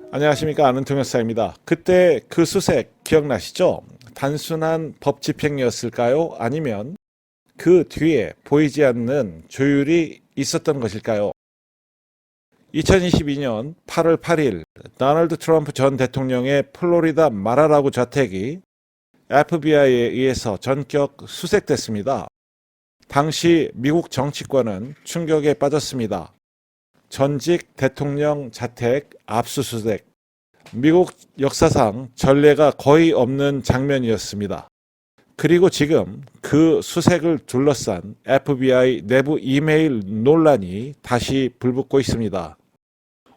안녕하십니까. 아는 통역사입니다. 그때 그 수색 기억나시죠? 단순한 법 집행이었을까요? 아니면 그 뒤에 보이지 않는 조율이 있었던 것일까요? 2022년 8월 8일 도널드 트럼프 전 대통령의 플로리다 마라라고 저택이 FBI에 의해서 전격 수색됐습니다. 당시 미국 정치권은 충격에 빠졌습니다. 전직 대통령 자택 압수수색. 미국 역사상 전례가 거의 없는 장면이었습니다. 그리고 지금 그 수색을 둘러싼 FBI 내부 이메일 논란이 다시 불붙고 있습니다.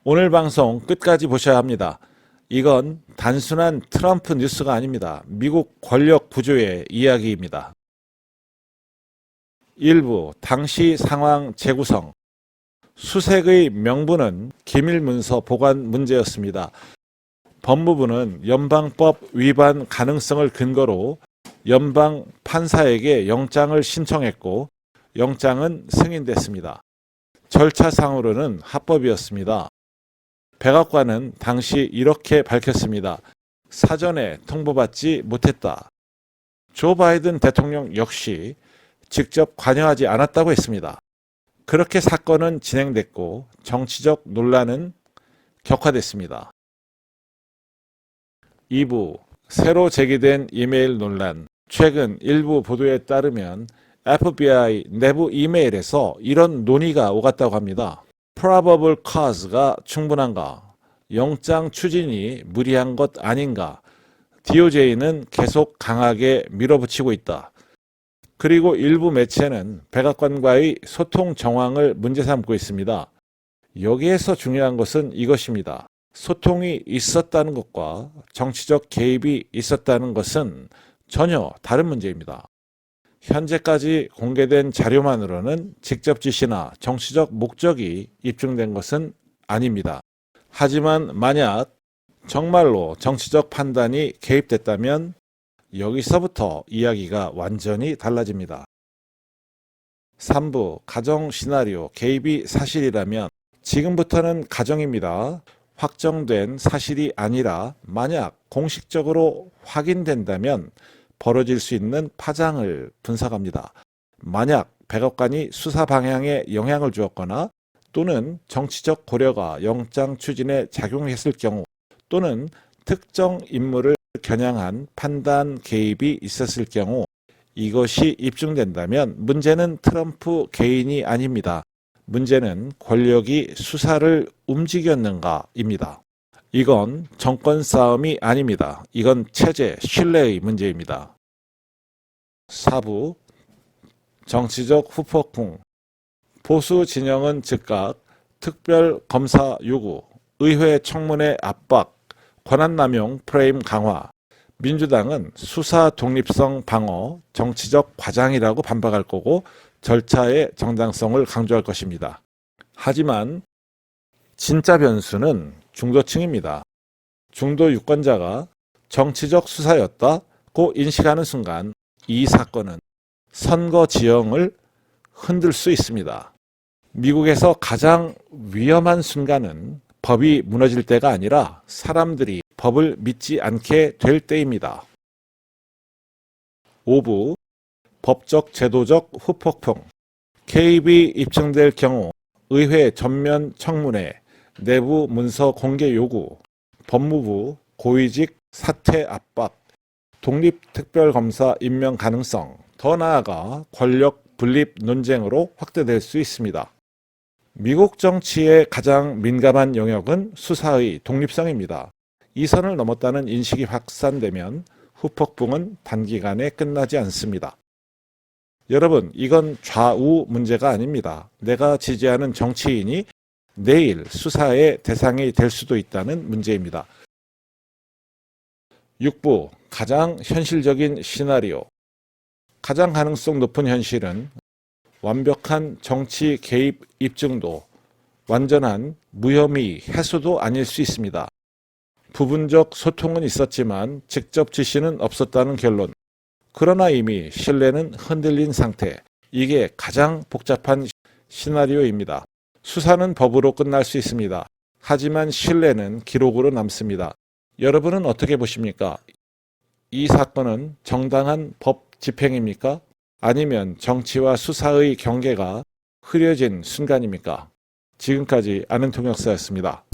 오늘 방송 끝까지 보셔야 합니다. 이건 단순한 트럼프 뉴스가 아닙니다. 미국 권력 구조의 이야기입니다. 일부 당시 상황 재구성. 수색의 명분은 기밀문서 보관 문제였습니다. 법무부는 연방법 위반 가능성을 근거로 연방 판사에게 영장을 신청했고 영장은 승인됐습니다. 절차상으로는 합법이었습니다. 백악관은 당시 이렇게 밝혔습니다. 사전에 통보받지 못했다. 조 바이든 대통령 역시 직접 관여하지 않았다고 했습니다. 그렇게 사건은 진행됐고 정치적 논란은 격화됐습니다. 2부 새로 제기된 이메일 논란. 최근 일부 보도에 따르면 FBI 내부 이메일에서 이런 논의가 오갔다고 합니다. Probable cause가 충분한가? 영장 추진이 무리한 것 아닌가? DOJ는 계속 강하게 밀어붙이고 있다. 그리고 일부 매체는 백악관과의 소통 정황을 문제 삼고 있습니다. 여기에서 중요한 것은 이것입니다. 소통이 있었다는 것과 정치적 개입이 있었다는 것은 전혀 다른 문제입니다. 현재까지 공개된 자료만으로는 직접 지시나 정치적 목적이 입증된 것은 아닙니다. 하지만 만약 정말로 정치적 판단이 개입됐다면 여기서부터 이야기가 완전히 달라집니다. 3부 가정 시나리오 개입이 사실이라면 지금부터는 가정입니다. 확정된 사실이 아니라 만약 공식적으로 확인된다면 벌어질 수 있는 파장을 분석합니다. 만약 백악관이 수사 방향에 영향을 주었거나 또는 정치적 고려가 영장 추진에 작용했을 경우 또는 특정 인물을 겨냥한 판단 개입이 있었을 경우 이것이 입증된다면 문제는 트럼프 개인이 아닙니다. 문제는 권력이 수사를 움직였는가입니다. 이건 정권 싸움이 아닙니다. 이건 체제, 신뢰의 문제입니다. 4부 정치적 후폭풍. 보수 진영은 즉각 특별검사 요구, 의회 청문회 압박, 권한남용 프레임 강화, 민주당은 수사 독립성 방어, 정치적 과장이라고 반박할 거고 절차의 정당성을 강조할 것입니다. 하지만 진짜 변수는 중도층입니다. 중도 유권자가 정치적 수사였다고 인식하는 순간 이 사건은 선거 지형을 흔들 수 있습니다. 미국에서 가장 위험한 순간은 법이 무너질 때가 아니라 사람들이 법을 믿지 않게 될 때입니다. 5부 법적 제도적 후폭풍. 개입이 입증될 경우 의회 전면 청문회, 내부 문서 공개 요구, 법무부 고위직 사퇴 압박, 독립특별검사 임명 가능성, 더 나아가 권력 분립 논쟁으로 확대될 수 있습니다. 미국 정치의 가장 민감한 영역은 수사의 독립성입니다. 이 선을 넘었다는 인식이 확산되면 후폭풍은 단기간에 끝나지 않습니다. 여러분, 이건 좌우 문제가 아닙니다. 내가 지지하는 정치인이 내일 수사의 대상이 될 수도 있다는 문제입니다. 6부 가장 현실적인 시나리오. 가장 가능성 높은 현실은 완벽한 정치 개입 입증도 완전한 무혐의 해소도 아닐 수 있습니다. 부분적 소통은 있었지만 직접 지시는 없었다는 결론. 그러나 이미 신뢰는 흔들린 상태. 이게 가장 복잡한 시나리오입니다. 수사는 법으로 끝날 수 있습니다. 하지만 신뢰는 기록으로 남습니다. 여러분은 어떻게 보십니까? 이 사건은 정당한 법 집행입니까? 아니면 정치와 수사의 경계가 흐려진 순간입니까? 지금까지 아는 통역사였습니다.